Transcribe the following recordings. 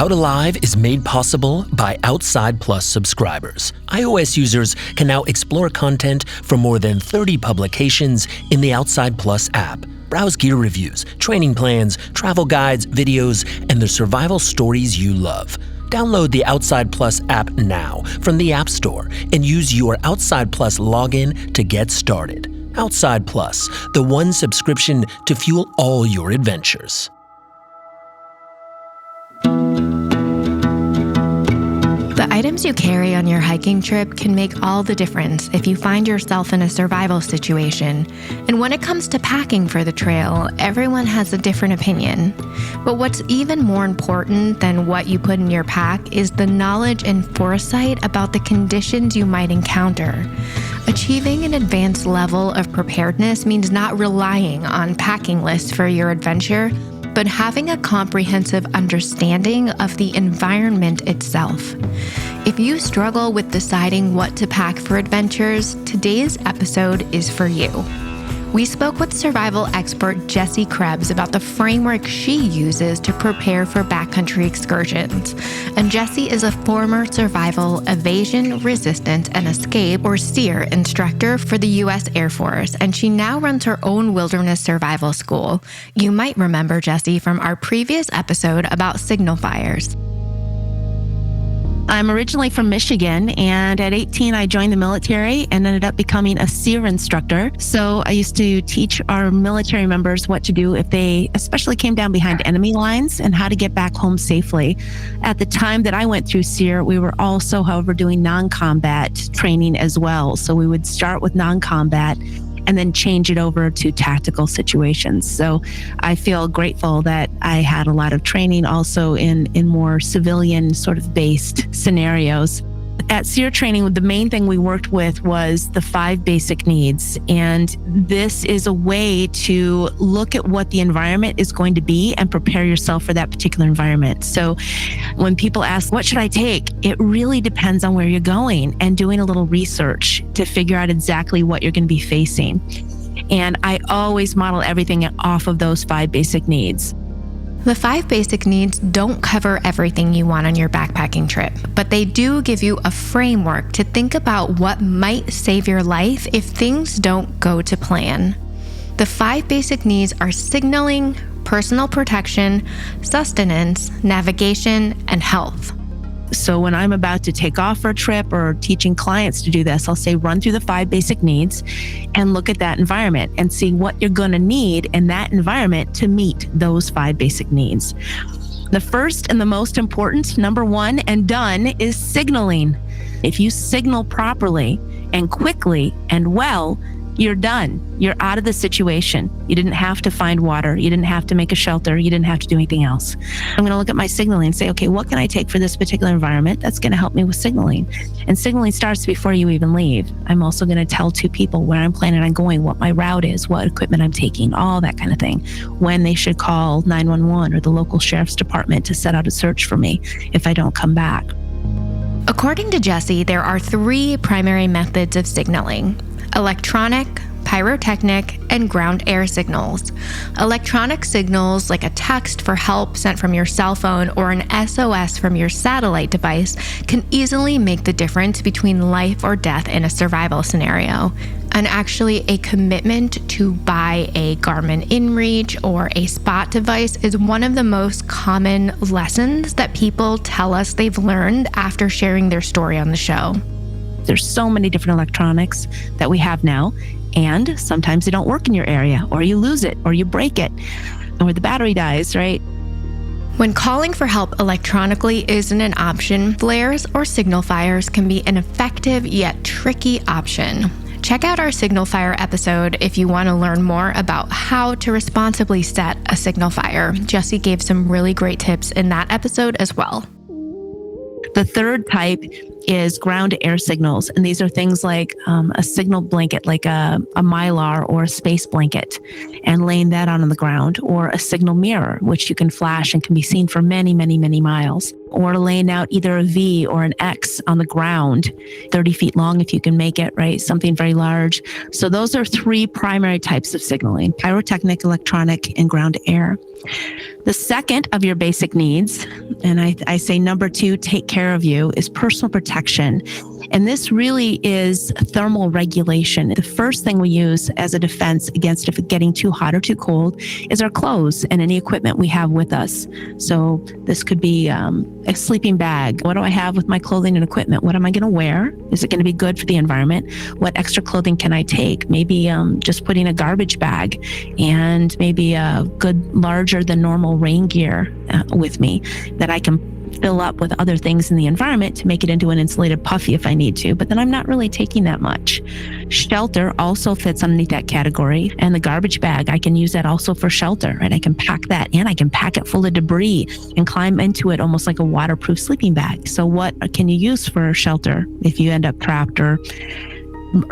Out Alive is made possible by Outside Plus subscribers. iOS users can now explore content from more than 30 publications in the Outside Plus app. Browse gear reviews, training plans, travel guides, videos, and the survival stories you love. Download the Outside Plus app now from the App Store and use your Outside Plus login to get started. Outside Plus, the one subscription to fuel all your adventures. The items you carry on your hiking trip can make all the difference if you find yourself in a survival situation. And when it comes to packing for the trail, everyone has a different opinion. But what's even more important than what you put in your pack is the knowledge and foresight about the conditions you might encounter. Achieving an advanced level of preparedness means not relying on packing lists for your adventure, but having a comprehensive understanding of the environment itself. If you struggle with deciding what to pack for adventures, today's episode is for you. We spoke with survival expert Jessie Krebs about the framework she uses to prepare for backcountry excursions. And Jessie is a former survival, evasion, resistance, and escape, or SEER, instructor for the U.S. Air Force, and she now runs her own wilderness survival school. You might remember Jessie from our previous episode about signal fires. I'm originally from Michigan, and at 18, I joined the military and ended up becoming a SEER instructor. So I used to teach our military members what to do if they especially came down behind enemy lines and how to get back home safely. At the time that I went through SEER, we were also, however, doing non-combat training as well. So we would start with non-combat and then change it over to tactical situations. So I feel grateful that I had a lot of training also in more civilian sort of based scenarios. At SEER training, the main thing we worked with was the 5 basic needs. And this is a way to look at what the environment is going to be and prepare yourself for that particular environment. So when people ask, what should I take? It really depends on where you're going and doing a little research to figure out exactly what you're going to be facing. And I always model everything off of those 5 basic needs. The 5 basic needs don't cover everything you want on your backpacking trip, but they do give you a framework to think about what might save your life if things don't go to plan. The 5 basic needs are signaling, personal protection, sustenance, navigation, and health. So when I'm about to take off for a trip or teaching clients to do this, I'll say run through the 5 basic needs and look at that environment and see what you're going to need in that environment to meet those 5 basic needs. The first and the most important, number 1 and done, is signaling. If you signal properly and quickly and well, you're done. You're out of the situation. You didn't have to find water. You didn't have to make a shelter. You didn't have to do anything else. I'm going to look at my signaling and say, okay, what can I take for this particular environment that's going to help me with signaling? And signaling starts before you even leave. I'm also going to tell 2 people where I'm planning on going, what my route is, what equipment I'm taking, all that kind of thing. When they should call 911 or the local sheriff's department to set out a search for me if I don't come back. According to Jessie, there are 3 primary methods of signaling: electronic, pyrotechnic, and ground air signals. Electronic signals, like a text for help sent from your cell phone or an SOS from your satellite device, can easily make the difference between life or death in a survival scenario. And actually, a commitment to buy a Garmin InReach or a Spot device is one of the most common lessons that people tell us they've learned after sharing their story on the show. There's so many different electronics that we have now, and sometimes they don't work in your area, or you lose it, or you break it, or the battery dies, right? When calling for help electronically isn't an option, flares or signal fires can be an effective yet tricky option. Check out our signal fire episode if you want to learn more about how to responsibly set a signal fire. Jessie gave some really great tips in that episode as well. The third type is ground to air signals. And these are things like a signal blanket, like a Mylar or a space blanket, and laying that on the ground, or a signal mirror, which you can flash and can be seen for many, many, many miles, or laying out either a V or an X on the ground, 30 feet long if you can make it, right? Something very large. So those are three primary types of signaling: pyrotechnic, electronic, and ground to air. The second of your basic needs, and I say number 2, take care of you, is personal protection. And this really is thermal regulation. The first thing we use as a defense against if it's getting too hot or too cold is our clothes and any equipment we have with us. So this could be a sleeping bag. What do I have with my clothing and equipment? What am I going to wear? Is it going to be good for the environment? What extra clothing can I take? Maybe just putting a garbage bag and maybe a good larger than normal rain gear with me that I can fill up with other things in the environment to make it into an insulated puffy if I need to, but then I'm not really taking that much. Shelter also fits underneath that category. And the garbage bag, I can use that also for shelter, right? I can pack that, and I can pack it full of debris and climb into it almost like a waterproof sleeping bag. So what can you use for shelter if you end up trapped or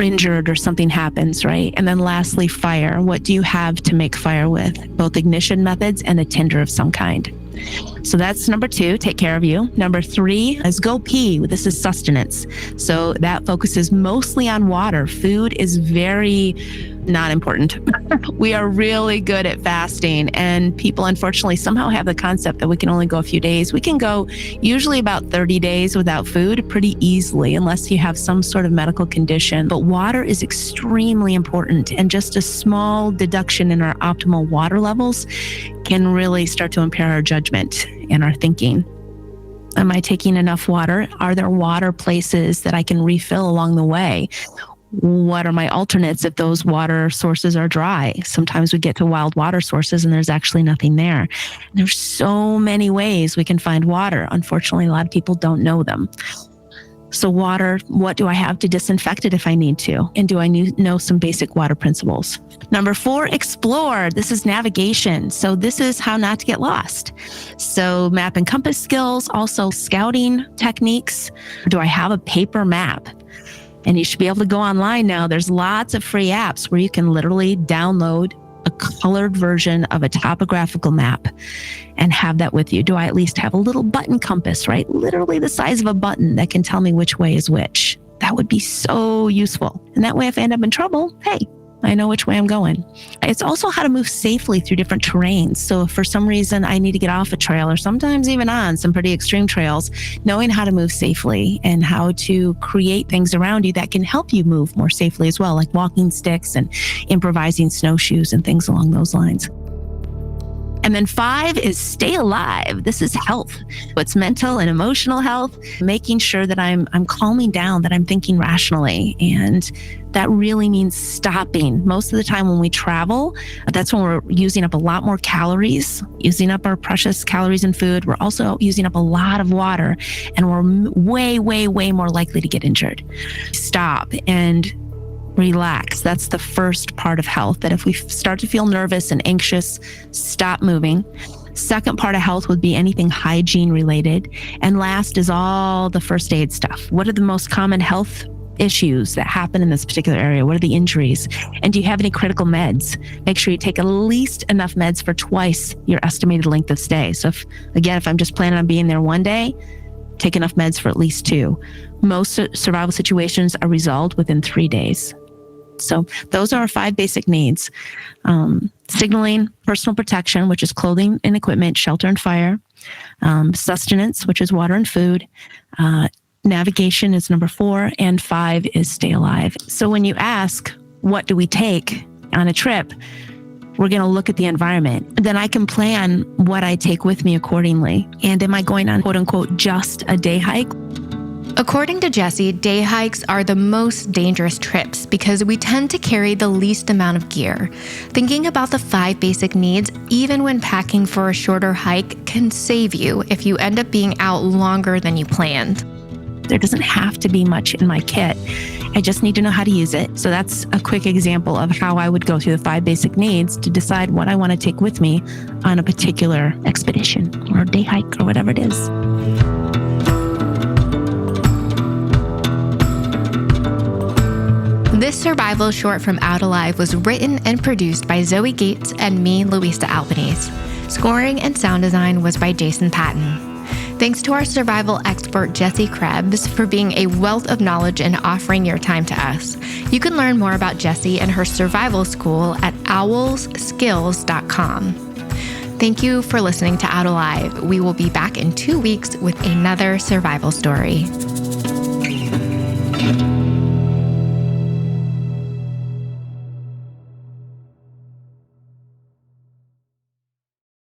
injured or something happens, right? And then lastly, fire. What do you have to make fire with? Both ignition methods and a tinder of some kind. So that's number 2, take care of you. Number 3 is go pee. This is sustenance. So that focuses mostly on water. Food is very not important. We are really good at fasting, and people unfortunately somehow have the concept that we can only go a few days. We can go usually about 30 days without food pretty easily, unless you have some sort of medical condition. But water is extremely important, and just a small deduction in our optimal water levels can really start to impair our judgment and our thinking. Am I taking enough water? Are there water places that I can refill along the way? What are my alternates if those water sources are dry? Sometimes we get to wild water sources and there's actually nothing there. And there's so many ways we can find water. Unfortunately, a lot of people don't know them. So water, what do I have to disinfect it if I need to? And do I know some basic water principles? Number 4, explore. This is navigation. So this is how not to get lost. So map and compass skills, also scouting techniques. Do I have a paper map? And you should be able to go online now. There's lots of free apps where you can literally download a colored version of a topographical map and have that with you. Do I at least have a little button compass, right? Literally the size of a button that can tell me which way is which. That would be so useful. And that way, if I end up in trouble, hey, I know which way I'm going. It's also how to move safely through different terrains. So if for some reason I need to get off a trail, or sometimes even on some pretty extreme trails, knowing how to move safely and how to create things around you that can help you move more safely as well, like walking sticks and improvising snowshoes and things along those lines. And then 5 is stay alive. This is health. It's mental and emotional health, making sure that I'm calming down, that I'm thinking rationally. And that really means stopping. Most of the time when we travel, that's when we're using up a lot more calories, using up our precious calories in food. We're also using up a lot of water, and we're way, way, way more likely to get injured. Stop and relax. That's the first part of health, that if we start to feel nervous and anxious, stop moving. Second part of health would be anything hygiene related. And last is all the first aid stuff. What are the most common health issues that happen in this particular area? What are the injuries? And do you have any critical meds? Make sure you take at least enough meds for twice your estimated length of stay. So if I'm just planning on being there one day, take enough meds for at least 2. Most survival situations are resolved within 3 days. So those are our 5 basic needs. Signaling, personal protection, which is clothing and equipment, shelter and fire. Sustenance, which is water and food. Navigation is number 4, and 5 is stay alive. So when you ask, what do we take on a trip? We're going to look at the environment. Then I can plan what I take with me accordingly. And am I going on, quote unquote, just a day hike? According to Jessie, day hikes are the most dangerous trips because we tend to carry the least amount of gear. Thinking about the 5 basic needs, even when packing for a shorter hike, can save you if you end up being out longer than you planned. There doesn't have to be much in my kit. I just need to know how to use it. So that's a quick example of how I would go through the 5 basic needs to decide what I want to take with me on a particular expedition or day hike or whatever it is. This survival short from Out Alive was written and produced by Zoe Gates and me, Louisa Albanese. Scoring and sound design was by Jason Patton. Thanks to our survival expert, Jesse Krebs, for being a wealth of knowledge and offering your time to us. You can learn more about Jesse and her survival school at owlsskills.com. Thank you for listening to Out Alive. We will be back in 2 weeks with another survival story.